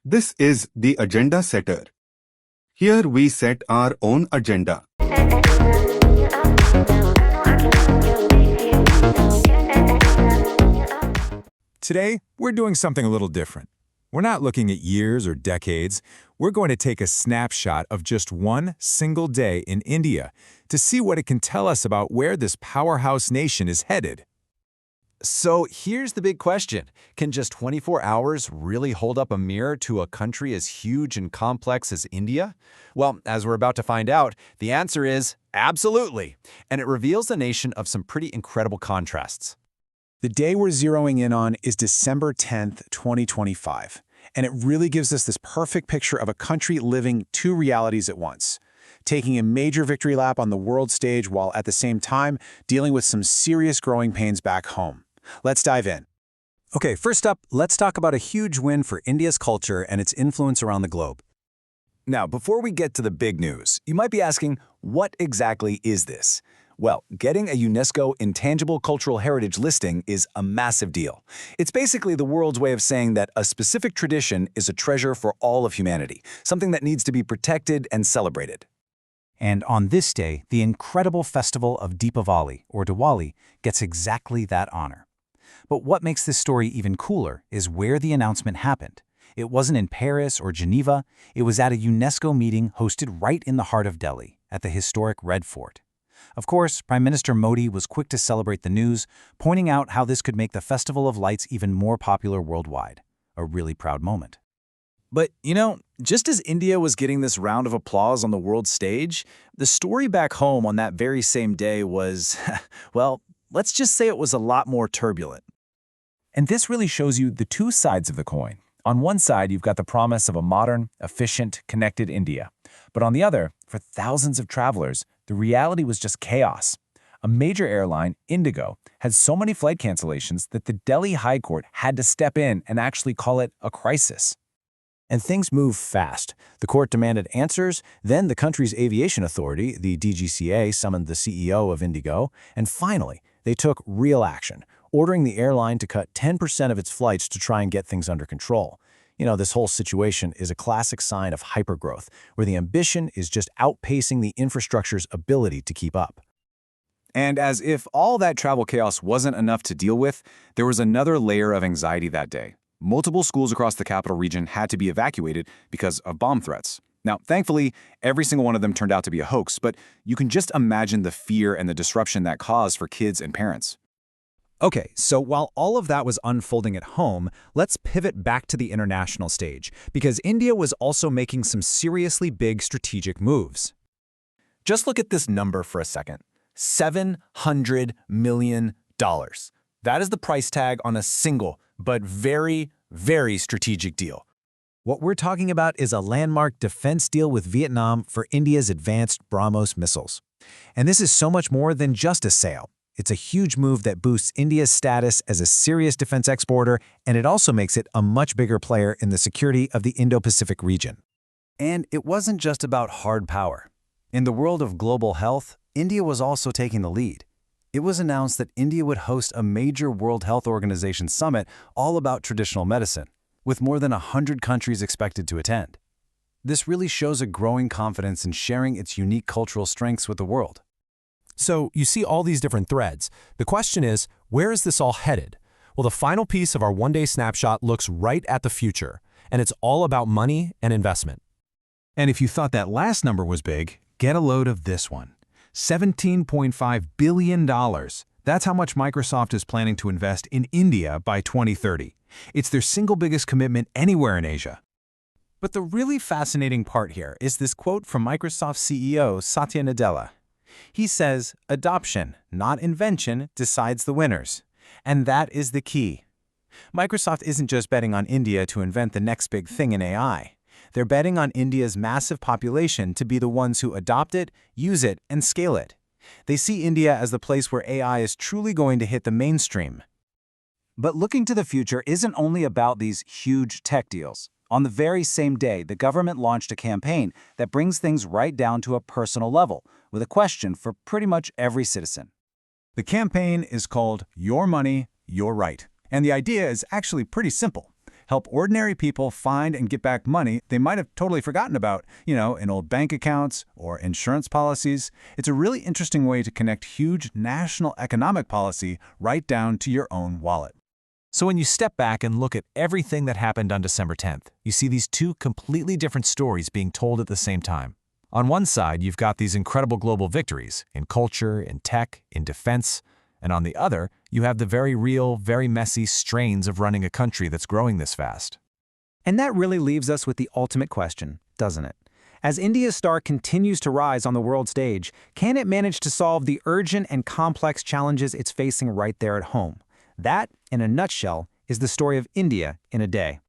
This is the Agenda Setter. Here we set our own agenda. Today, we're doing something a little different. We're not looking at years or decades. We're going to take a snapshot of just one single day in India to see what it can tell us about where this powerhouse nation is headed. So here's the big question. Can just 24 hours really hold up a mirror to a country as huge and complex as India? Well, as we're about to find out, the answer is absolutely. And it reveals a nation of some pretty incredible contrasts. The day we're zeroing in on is December 10th, 2025, and it really gives us this perfect picture of a country living two realities at once, taking a major victory lap on the world stage while at the same time dealing with some serious growing pains back home. Let's dive in. Okay, first up, let's talk about a huge win for India's culture and its influence around the globe. Now, before we get to the big news, you might be asking, what exactly is this? Well, getting a UNESCO Intangible Cultural Heritage listing is a massive deal. It's basically the world's way of saying that a specific tradition is a treasure for all of humanity, something that needs to be protected and celebrated. And on this day, the incredible festival of Deepavali, or Diwali, gets exactly that honor. But what makes this story even cooler is where the announcement happened. It wasn't in Paris or Geneva, it was at a UNESCO meeting hosted right in the heart of Delhi, at the historic Red Fort. Of course, Prime Minister Modi was quick to celebrate the news, pointing out how this could make the Festival of Lights even more popular worldwide. A really proud moment. But, just as India was getting this round of applause on the world stage, the story back home on that very same day was, well, let's just say it was a lot more turbulent. And this really shows you the two sides of the coin. On one side, you've got the promise of a modern, efficient, connected India. But on the other, for thousands of travelers, the reality was just chaos. A major airline, Indigo, had so many flight cancellations that the Delhi High Court had to step in and actually call it a crisis. And things moved fast. The court demanded answers, then the country's aviation authority, the DGCA, summoned the CEO of Indigo, and finally, they took real action, ordering the airline to cut 10% of its flights to try and get things under control. This whole situation is a classic sign of hypergrowth, where the ambition is just outpacing the infrastructure's ability to keep up. And as if all that travel chaos wasn't enough to deal with, there was another layer of anxiety that day. Multiple schools across the capital region had to be evacuated because of bomb threats. Now, thankfully, every single one of them turned out to be a hoax, but you can just imagine the fear and the disruption that caused for kids and parents. Okay, so while all of that was unfolding at home, let's pivot back to the international stage, because India was also making some seriously big strategic moves. Just look at this number for a second. $700 million. That is the price tag on a single, but very, very strategic deal. What we're talking about is a landmark defense deal with Vietnam for India's advanced BrahMos missiles. And this is so much more than just a sale. It's a huge move that boosts India's status as a serious defense exporter, and it also makes it a much bigger player in the security of the Indo-Pacific region. And it wasn't just about hard power. In the world of global health, India was also taking the lead. It was announced that India would host a major World Health Organization summit all about traditional medicine, with more than 100 countries expected to attend. This really shows a growing confidence in sharing its unique cultural strengths with the world. So you see all these different threads. The question is, where is this all headed? Well, the final piece of our one-day snapshot looks right at the future, and it's all about money and investment. And if you thought that last number was big, get a load of this one. $17.5 billion. That's how much Microsoft is planning to invest in India by 2030. It's their single biggest commitment anywhere in Asia. But the really fascinating part here is this quote from Microsoft CEO Satya Nadella. He says, "Adoption, not invention, decides the winners." And that is the key. Microsoft isn't just betting on India to invent the next big thing in AI. They're betting on India's massive population to be the ones who adopt it, use it, and scale it. They see India as the place where AI is truly going to hit the mainstream. But looking to the future isn't only about these huge tech deals. On the very same day, the government launched a campaign that brings things right down to a personal level, with a question for pretty much every citizen. The campaign is called Your Money, Your Right. And the idea is actually pretty simple. help ordinary people find and get back money they might have totally forgotten about, in old bank accounts or insurance policies. It's a really interesting way to connect huge national economic policy right down to your own wallet. So when you step back and look at everything that happened on December 10th, you see these two completely different stories being told at the same time. On one side, you've got these incredible global victories in culture, in tech, in defense, and on the other, you have the very real, very messy strains of running a country that's growing this fast. And that really leaves us with the ultimate question, doesn't it? As India's star continues to rise on the world stage, can it manage to solve the urgent and complex challenges it's facing right there at home? That, in a nutshell, is the story of India in a day.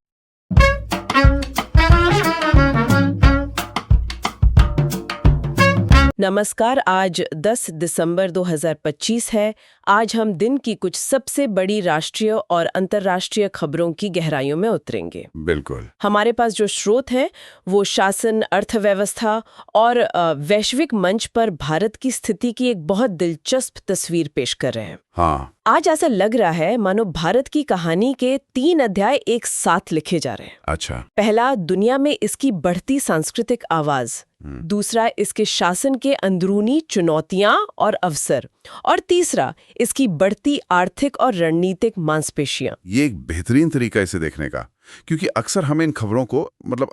नमस्कार। आज 10 दिसंबर 2025 है। आज हम दिन की कुछ सबसे बड़ी राष्ट्रीय और अंतर्राष्ट्रीय खबरों की गहराइयों में उतरेंगे। बिल्कुल। हमारे पास जो स्रोत हैं वो शासन, अर्थव्यवस्था और वैश्विक मंच पर भारत की स्थिति की एक बहुत दिलचस्प तस्वीर पेश कर रहे हैं। हाँ। आज ऐसा लग रहा है मानो भारत की कहानी के 3 अध्याय एक साथ लिखे जा रहे हैं। अच्छा। पहला, दुनिया में इसकी बढ़ती सांस्कृतिक आवाज। दूसरा, इसके शासन के अंदरूनी चुनौतियां और अवसर। और तीसरा, इसकी बढ़ती आर्थिक और रणनीतिक मांसपेशियां। ये एक बेहतरीन तरीका इसे देखने का, क्योंकि अक्सर हम इन खबरों को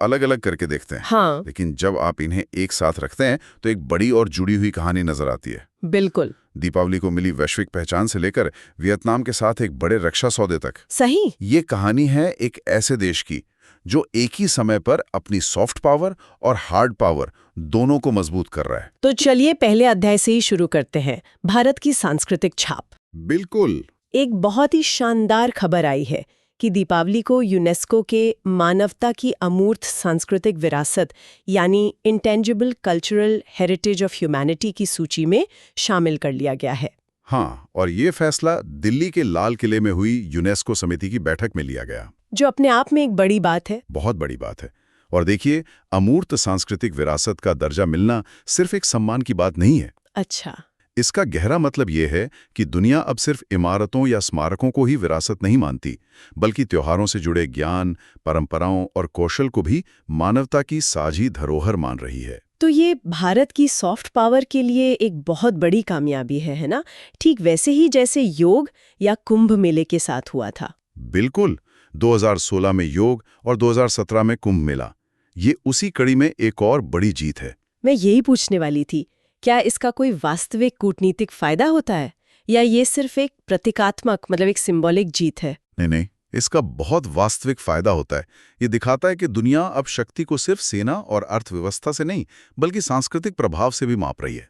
अलग अलग करके देखते हैं। हाँ। लेकिन जब आप इन्हें एक साथ रखते हैं तो एक बड़ी और जुड़ी हुई कहानी नजर आती है। बिल्कुल। दीपावली को मिली वैश्विक पहचान से लेकर वियतनाम के साथ एक बड़े रक्षा सौदे तक। सही। ये कहानी है एक ऐसे देश की जो एक ही समय पर अपनी सॉफ्ट पावर और हार्ड पावर दोनों को मजबूत कर रहा है। तो चलिए पहले अध्याय से ही शुरू करते हैं, भारत की सांस्कृतिक छाप। बिल्कुल। एक बहुत ही शानदार खबर आई है कि दीपावली को यूनेस्को के मानवता की अमूर्त सांस्कृतिक विरासत यानी intangible cultural heritage of humanity की सूची में शामिल कर लिया गया है। हाँ, और ये फैसला दिल्ली के लाल किले में हुई यूनेस्को समिति की बैठक में लिया गया, जो अपने आप में एक बड़ी बात है। बहुत बड़ी बात है। और देखिए, अमूर्त सांस्कृतिक विरासत का दर्जा मिलना सिर्फ एक सम्मान की बात नहीं है। अच्छा। इसका गहरा मतलब ये है कि दुनिया अब सिर्फ इमारतों या स्मारकों को ही विरासत नहीं मानती, बल्कि त्योहारों से जुड़े ज्ञान, परंपराओं और कौशल को भी मानवता की साझी धरोहर मान रही है। तो ये भारत की सॉफ्ट पावर के लिए एक बहुत बड़ी कामयाबी है ना? ठीक वैसे ही जैसे योग या कुंभ मेले के साथ हुआ था। बिल्कुल। 2016 में योग और 2017 में कुंभ मेला, ये उसी कड़ी में एक और बड़ी जीत है। मैं यही पूछने वाली थी, क्या इसका कोई वास्तविक कूटनीतिक फायदा होता है या ये सिर्फ एक प्रतीकात्मक एक सिंबॉलिक जीत है? नहीं, इसका बहुत वास्तविक फायदा होता है। ये दिखाता है कि दुनिया अब शक्ति को सिर्फ सेना और अर्थव्यवस्था से नहीं, बल्कि सांस्कृतिक प्रभाव से भी माप रही है।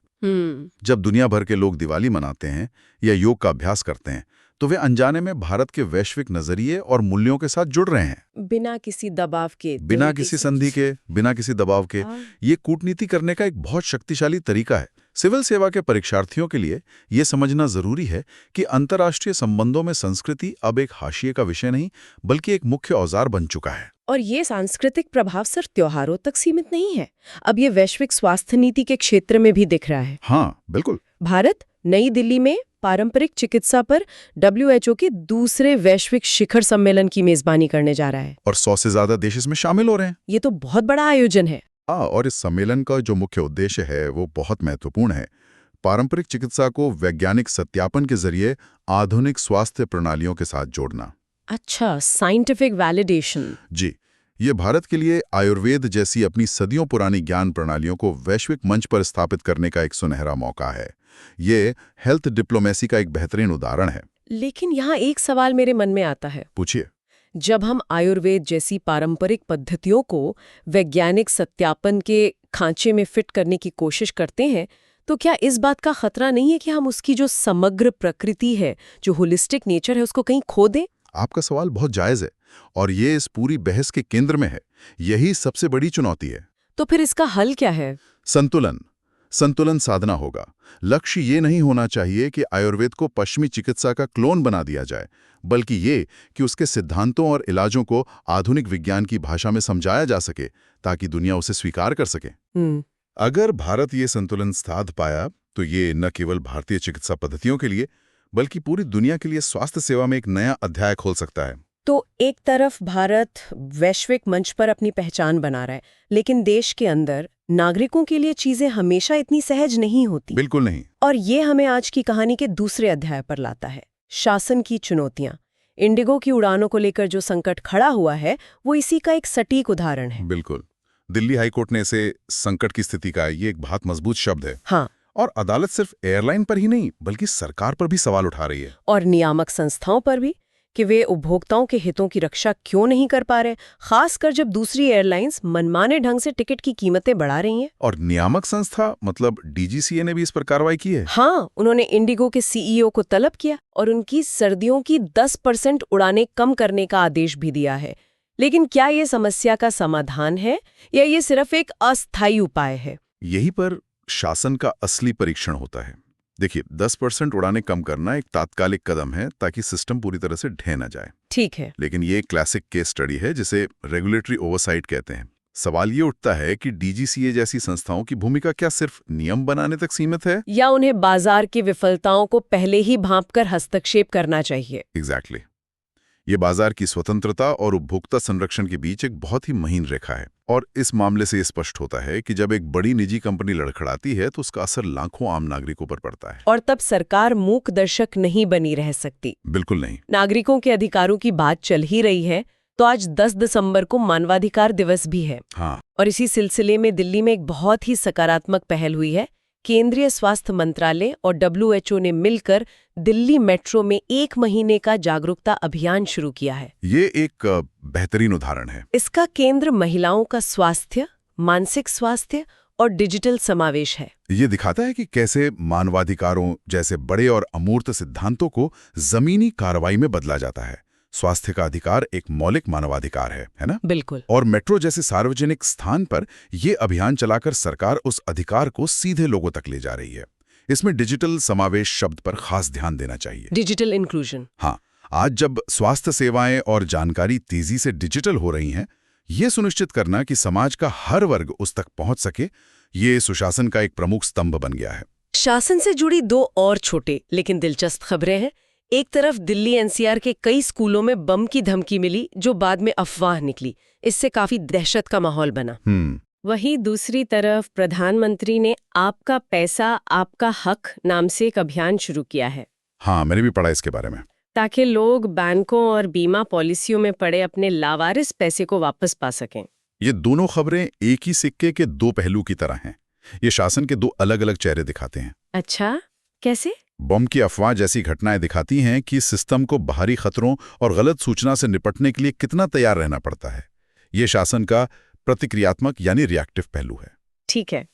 जब दुनिया भर के लोग दिवाली मनाते हैं या योग का अभ्यास करते हैं, तो वे अनजाने में भारत के वैश्विक नजरिए और मूल्यों के साथ जुड़ रहे हैं, बिना किसी दबाव के, बिना किसी संधि के, बिना किसी दबाव के। ये कूटनीति करने का एक बहुत शक्तिशाली तरीका है। सिविल सेवा के परीक्षार्थियों के लिए यह समझना जरूरी है कि अंतर्राष्ट्रीय संबंधों में संस्कृति अब एक हाशिए का विषय नहीं, बल्कि एक मुख्य औजार बन चुका है। और ये सांस्कृतिक प्रभाव सिर्फ त्योहारों तक सीमित नहीं है, अब ये वैश्विक स्वास्थ्य नीति के क्षेत्र में भी दिख रहा है। हाँ, बिल्कुल। भारत नई दिल्ली में पारंपरिक चिकित्सा पर WHO के दूसरे वैश्विक शिखर सम्मेलन की मेजबानी करने जा रहा है। और 100 से ज्यादा देश इसमें शामिल हो रहे हैं। ये तो बहुत बड़ा आयोजन है। और इस सम्मेलन का जो मुख्य उद्देश्य है वो बहुत महत्वपूर्ण है। पारंपरिक चिकित्सा को वैज्ञानिक सत्यापन के जरिए आधुनिक स्वास्थ्य प्रणालियों के साथ जोड़ना। अच्छा, साइंटिफिक वैलिडेशन। जी, ये भारत के लिए आयुर्वेद जैसी अपनी सदियों पुरानी ज्ञान प्रणालियों को वैश्विक मंच पर स्थापित करने का एक सुनहरा मौका है। ये हेल्थ डिप्लोमेसी का एक बेहतरीन उदाहरण है। लेकिन यहाँ एक सवाल मेरे मन में आता है। पूछिए। जब हम आयुर्वेद जैसी पारंपरिक पद्धतियों को वैज्ञानिक सत्यापन के खांचे में फिट करने की कोशिश करते हैं, तो क्या इस बात का खतरा नहीं है कि हम उसकी जो समग्र प्रकृति है, जो होलिस्टिक नेचर है, उसको कहीं खो दें? आपका सवाल बहुत जायज है और ये इस पूरी बहस के केंद्र में है। यही सबसे बड़ी चुनौती है। तो फिर इसका हल क्या है? संतुलन साधना होगा। लक्ष्य ये नहीं होना चाहिए कि आयुर्वेद को पश्चिमी चिकित्सा का क्लोन बना दिया जाए, बल्कि ये कि उसके सिद्धांतों और इलाजों को आधुनिक विज्ञान की भाषा में समझाया जा सके ताकि दुनिया उसे स्वीकार कर सके। अगर भारत ये संतुलन साध पाया तो ये न केवल भारतीय चिकित्सा पद्धतियों के लिए बल्कि पूरी दुनिया के लिए स्वास्थ्य सेवा में एक नया अध्याय खोल सकता है। तो एक तरफ भारत वैश्विक मंच पर अपनी पहचान बना रहा है, लेकिन देश के अंदर नागरिकों के लिए चीजें हमेशा इतनी सहज नहीं होती। बिल्कुल नहीं। और ये हमें आज की कहानी के दूसरे अध्याय पर लाता है, शासन की चुनौतियां। इंडिगो की उड़ानों को लेकर जो संकट खड़ा हुआ है वो इसी का एक सटीक उदाहरण है। बिल्कुल। दिल्ली हाईकोर्ट ने इसे संकट की स्थिति का ये एक बहुत मजबूत शब्द है। हाँ। और अदालत सिर्फ एयरलाइन पर ही नहीं बल्कि सरकार पर भी सवाल उठा रही है। और नियामक संस्थाओं पर भी, कि वे उपभोक्ताओं के हितों की रक्षा क्यों नहीं कर पा रहे, खासकर जब दूसरी एयरलाइंस मनमाने ढंग से टिकट की कीमतें बढ़ा रही हैं। और नियामक संस्था मतलब डीजीसीए ने भी इस पर कार्रवाई की है। हाँ, उन्होंने इंडिगो के सीईओ को तलब किया और उनकी सर्दियों की 10% उड़ानें कम करने का आदेश भी दिया है। लेकिन क्या ये समस्या का समाधान है या ये सिर्फ एक अस्थायी उपाय है? यही पर शासन का असली परीक्षण होता है। देखिए, 10% उड़ानें कम करना एक तात्कालिक कदम है ताकि सिस्टम पूरी तरह से ढह न जाए। ठीक है। लेकिन ये एक क्लासिक केस स्टडी है जिसे रेगुलेटरी ओवरसाइट कहते हैं। सवाल ये उठता है कि डीजीसीए जैसी संस्थाओं की भूमिका क्या सिर्फ नियम बनाने तक सीमित है, या उन्हें बाजार की विफलताओं को पहले ही भांपकर हस्तक्षेप करना चाहिए? एग्जैक्टली। ये बाजार की स्वतंत्रता और उपभोक्ता संरक्षण के बीच एक बहुत ही महीन रेखा है। और इस मामले से ये स्पष्ट होता है कि जब एक बड़ी निजी कंपनी लड़खड़ाती है तो उसका असर लाखों आम नागरिकों पर पड़ता है। और तब सरकार मूक दर्शक नहीं बनी रह सकती। बिल्कुल नहीं। नागरिकों के अधिकारों की बात चल ही रही है तो आज 10 दिसंबर को मानवाधिकार दिवस भी है। हाँ। और इसी सिलसिले में दिल्ली में एक बहुत ही सकारात्मक पहल हुई है। केंद्रीय स्वास्थ्य मंत्रालय और WHO ने मिलकर दिल्ली मेट्रो में 1 महीने का जागरूकता अभियान शुरू किया है। ये एक बेहतरीन उदाहरण है। इसका केंद्र महिलाओं का स्वास्थ्य, मानसिक स्वास्थ्य और डिजिटल समावेश है। ये दिखाता है कि कैसे मानवाधिकारों जैसे बड़े और अमूर्त सिद्धांतों को जमीनी कार्रवाई में बदला जाता है। स्वास्थ्य का अधिकार एक मौलिक मानवाधिकार है ना? बिल्कुल। और मेट्रो जैसे सार्वजनिक स्थान पर यह अभियान चलाकर सरकार उस अधिकार को सीधे लोगों तक ले जा रही है। इसमें डिजिटल समावेश शब्द पर खास ध्यान देना चाहिए। Digital inclusion. हाँ, आज जब स्वास्थ्य सेवाएं और जानकारी तेजी से डिजिटल हो रही हैं, ये सुनिश्चित करना कि समाज का हर वर्ग उस तक पहुंच सके, ये सुशासन का एक प्रमुख स्तंभ बन गया है। शासन से जुड़ी 2 और छोटे लेकिन दिलचस्प खबरें हैं। एक तरफ दिल्ली NCR के कई स्कूलों में बम की धमकी मिली जो बाद में अफवाह निकली। इससे काफी दहशत का माहौल बना। वहीं दूसरी तरफ प्रधानमंत्री ने आपका पैसा आपका हक नाम से एक अभियान शुरू किया है। हाँ, मैंने भी पढ़ा इसके बारे में। ताकि लोग बैंकों और बीमा पॉलिसियों में पड़े अपने लावारिस पैसे को वापस पा सकें। ये दोनों खबरें एक ही सिक्के के 2 पहलू की तरह हैं। ये शासन के 2 अलग-अलग चेहरे दिखाते हैं। अच्छा, कैसे? बम की अफवाह जैसी घटनाएं दिखाती हैं कि सिस्टम को बाहरी खतरों और गलत सूचना से निपटने के लिए कितना तैयार रहना पड़ता है। ये शासन का प्रतिक्रियात्मक यानी रिएक्टिव पहलू है। ठीक है।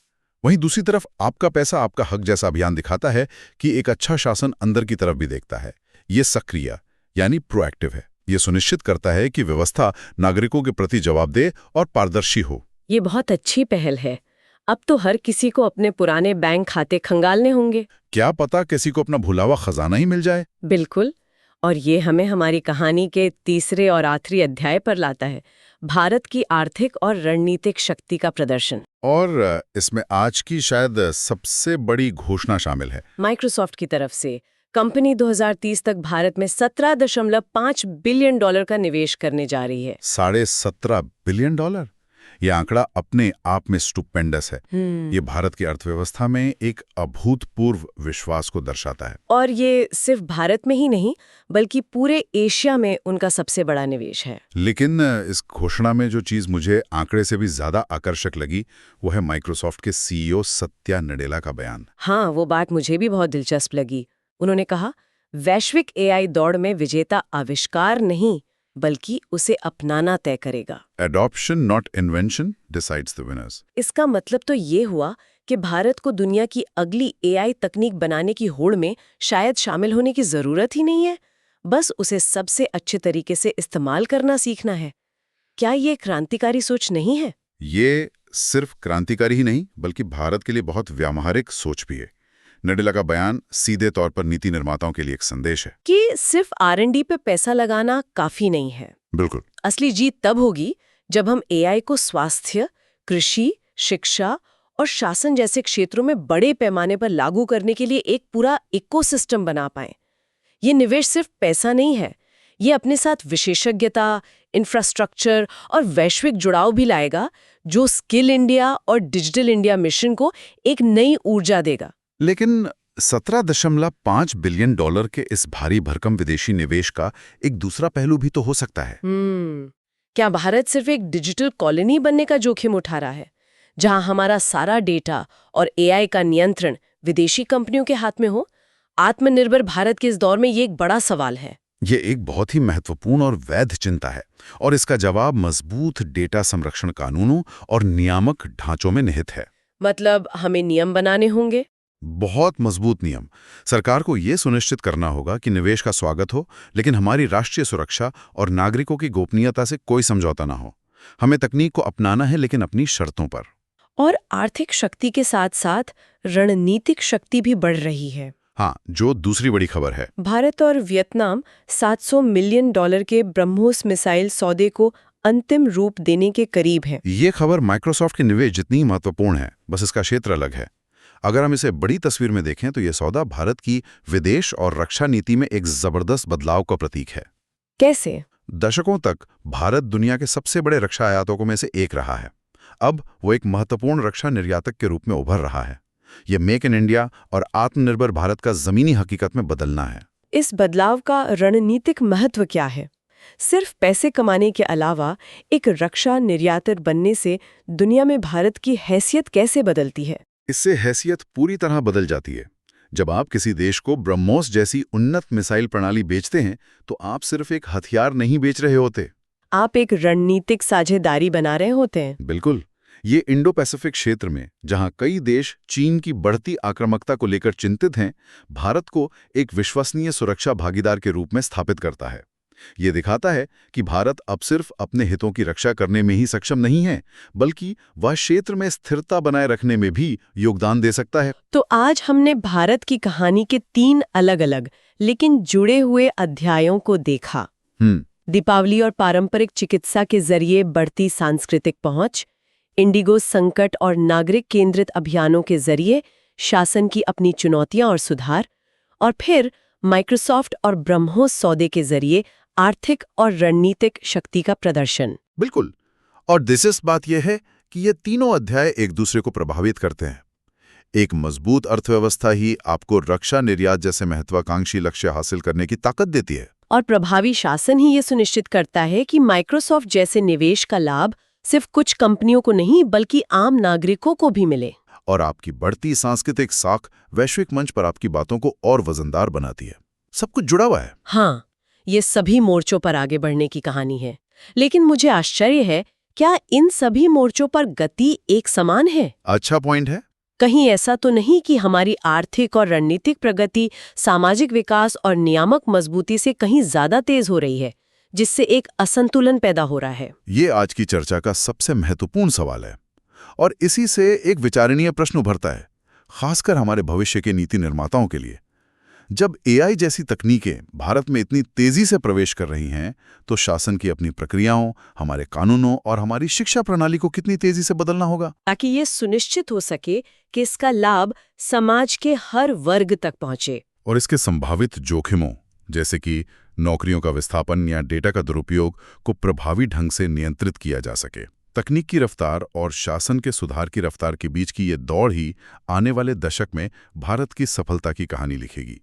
वहीं दूसरी तरफ आपका पैसा आपका हक जैसा अभियान दिखाता है कि एक अच्छा शासन अंदर की तरफ भी देखता है। ये सक्रिय यानी प्रोएक्टिव है। ये सुनिश्चित करता है कि व्यवस्था नागरिकों के प्रति जवाबदेह और पारदर्शी हो। ये बहुत अच्छी पहल है। अब तो हर किसी को अपने पुराने बैंक खाते खंगालने होंगे। क्या पता किसी को अपना भुला हुआ खजाना ही मिल जाए। बिल्कुल। और ये हमें हमारी कहानी के तीसरे और आखिरी अध्याय पर लाता है, भारत की आर्थिक और रणनीतिक शक्ति का प्रदर्शन। और इसमें आज की शायद सबसे बड़ी घोषणा शामिल है। माइक्रोसॉफ्ट की तरफ से कंपनी 2030 तक भारत में $17.5 बिलियन का निवेश करने जा रही है। $17.5 बिलियन? यह आंकड़ा अपने आप में स्टुपेंडस है। ये भारत की अर्थव्यवस्था में एक अभूतपूर्व विश्वास को दर्शाता है। और ये सिर्फ भारत में ही नहीं बल्कि पूरे एशिया में उनका सबसे बड़ा निवेश है। लेकिन इस घोषणा में जो चीज मुझे आंकड़े से भी ज्यादा आकर्षक लगी वो है माइक्रोसॉफ्ट के CEO सत्या नडेला का बयान। हाँ, वो बात मुझे भी बहुत दिलचस्प लगी। उन्होंने कहा, वैश्विक AI दौड़ में विजेता आविष्कार नहीं बल्कि उसे अपनाना तय करेगा। Adoption, not invention, decides the winners. इसका मतलब तो ये हुआ कि भारत को दुनिया की अगली AI तकनीक बनाने की होड़ में शायद शामिल होने की जरूरत ही नहीं है, बस उसे सबसे अच्छे तरीके से इस्तेमाल करना सीखना है। क्या ये क्रांतिकारी सोच नहीं है? ये सिर्फ क्रांतिकारी ही नहीं बल्कि भारत के लिए बहुत व्यावहारिक सोच भी है। नडेला का बयान सीधे तौर पर नीति निर्माताओं के लिए एक संदेश है कि सिर्फ R&D पे पैसा लगाना काफी नहीं है। बिल्कुल। असली जीत तब होगी जब हम AI को स्वास्थ्य, कृषि, शिक्षा और शासन जैसे क्षेत्रों में बड़े पैमाने पर लागू करने के लिए एक पूरा इकोसिस्टम बना पाएं। ये निवेश सिर्फ पैसा नहीं है, ये अपने साथ विशेषज्ञता, इंफ्रास्ट्रक्चर और वैश्विक जुड़ाव भी लाएगा, जो स्किल इंडिया और डिजिटल इंडिया मिशन को एक नई ऊर्जा देगा। लेकिन 17.5 बिलियन डॉलर के इस भारी भरकम विदेशी निवेश का एक दूसरा पहलू भी तो हो सकता है। क्या भारत सिर्फ एक डिजिटल कॉलोनी बनने का जोखिम उठा रहा है, जहां हमारा सारा डेटा और एआई का नियंत्रण विदेशी कंपनियों के हाथ में हो? आत्मनिर्भर भारत के इस दौर में ये एक बड़ा सवाल है। ये एक बहुत ही महत्वपूर्ण और वैध चिंता है, और इसका जवाब मजबूत डेटा संरक्षण कानूनों और नियामक ढांचों में निहित है। मतलब हमें नियम बनाने होंगे? बहुत मजबूत नियम। सरकार को ये सुनिश्चित करना होगा कि निवेश का स्वागत हो, लेकिन हमारी राष्ट्रीय सुरक्षा और नागरिकों की गोपनीयता से कोई समझौता ना हो। हमें तकनीक को अपनाना है, लेकिन अपनी शर्तों पर। और आर्थिक शक्ति के साथ साथ रणनीतिक शक्ति भी बढ़ रही है। हाँ, जो दूसरी बड़ी खबर है। भारत और वियतनाम $700 मिलियन के ब्रह्मोस मिसाइल सौदे को अंतिम रूप देने के करीब हैं। ये खबर माइक्रोसॉफ्ट के निवेश जितनी महत्वपूर्ण है, बस इसका क्षेत्र अलग है। अगर हम इसे बड़ी तस्वीर में देखें तो ये सौदा भारत की विदेश और रक्षा नीति में एक जबरदस्त बदलाव का प्रतीक है। कैसे? दशकों तक भारत दुनिया के सबसे बड़े रक्षा आयातकों में से एक रहा है। अब वो एक महत्वपूर्ण रक्षा निर्यातक के रूप में उभर रहा है। ये मेक इन इंडिया और आत्मनिर्भर भारत का जमीनी हकीकत में बदलना है। इस बदलाव का रणनीतिक महत्व क्या है? सिर्फ पैसे कमाने के अलावा एक रक्षा निर्यातक बनने से दुनिया में भारत की हैसियत कैसे बदलती है? इससे हैसियत पूरी तरह बदल जाती है। जब आप किसी देश को ब्रह्मोस जैसी उन्नत मिसाइल प्रणाली बेचते हैं, तो आप सिर्फ एक हथियार नहीं बेच रहे होते, आप एक रणनीतिक साझेदारी बना रहे होते हैं। बिल्कुल। ये इंडो पैसिफिक क्षेत्र में, जहां कई देश चीन की बढ़ती आक्रामकता को लेकर चिंतित हैं, भारत को एक विश्वसनीय सुरक्षा भागीदार के रूप में स्थापित करता है। ये दिखाता है कि भारत अब सिर्फ अपने हितों की रक्षा करने में ही सक्षम नहीं है, बल्कि वह क्षेत्र में स्थिरता बनाए रखने में भी योगदान दे सकता है। तो आज हमने भारत की कहानी के 3 अलग-अलग लेकिन जुड़े हुए अध्यायों को देखा। दीपावली और पारंपरिक चिकित्सा के जरिए बढ़ती सांस्कृतिक पहुंच, इंडिगो संकट और नागरिक केंद्रित अभियानों के जरिए शासन की अपनी चुनौतियां और सुधार, और फिर माइक्रोसॉफ्ट और ब्रह्मोस सौदे के जरिए आर्थिक और रणनीतिक शक्ति का प्रदर्शन। बिल्कुल। और दिलचस्प बात यह है कि ये तीनों अध्याय एक दूसरे को प्रभावित करते हैं। एक मजबूत अर्थव्यवस्था ही आपको रक्षा निर्यात जैसे महत्वाकांक्षी लक्ष्य हासिल करने की ताकत देती है, और प्रभावी शासन ही ये सुनिश्चित करता है कि माइक्रोसॉफ्ट जैसे निवेश का लाभ सिर्फ कुछ कंपनियों को नहीं, बल्कि आम नागरिकों को भी मिले। और आपकी बढ़ती सांस्कृतिक साख वैश्विक मंच पर आपकी बातों को और वजनदार बनाती है। सब कुछ जुड़ा हुआ है। हाँ, ये सभी मोर्चों पर आगे बढ़ने की कहानी है। लेकिन मुझे आश्चर्य है, क्या इन सभी मोर्चों पर गति एक समान है? अच्छा पॉइंट है। कहीं ऐसा तो नहीं कि हमारी आर्थिक और रणनीतिक प्रगति सामाजिक विकास और नियामक मजबूती से कहीं ज्यादा तेज हो रही है, जिससे एक असंतुलन पैदा हो रहा है? ये आज की चर्चा का सबसे महत्वपूर्ण सवाल है, और इसी से एक विचारणीय प्रश्न उभरता है, खासकर हमारे भविष्य के नीति निर्माताओं के लिए। जब एआई जैसी तकनीकें भारत में इतनी तेजी से प्रवेश कर रही हैं, तो शासन की अपनी प्रक्रियाओं, हमारे कानूनों और हमारी शिक्षा प्रणाली को कितनी तेजी से बदलना होगा, ताकि ये सुनिश्चित हो सके कि इसका लाभ समाज के हर वर्ग तक पहुंचे। और इसके संभावित जोखिमों, जैसे कि नौकरियों का विस्थापन या डेटा का दुरुपयोग, को प्रभावी ढंग से नियंत्रित किया जा सके। तकनीक की रफ्तार और शासन के सुधार की रफ्तार के बीच की ये दौड़ ही आने वाले दशक में भारत की सफलता की कहानी लिखेगी।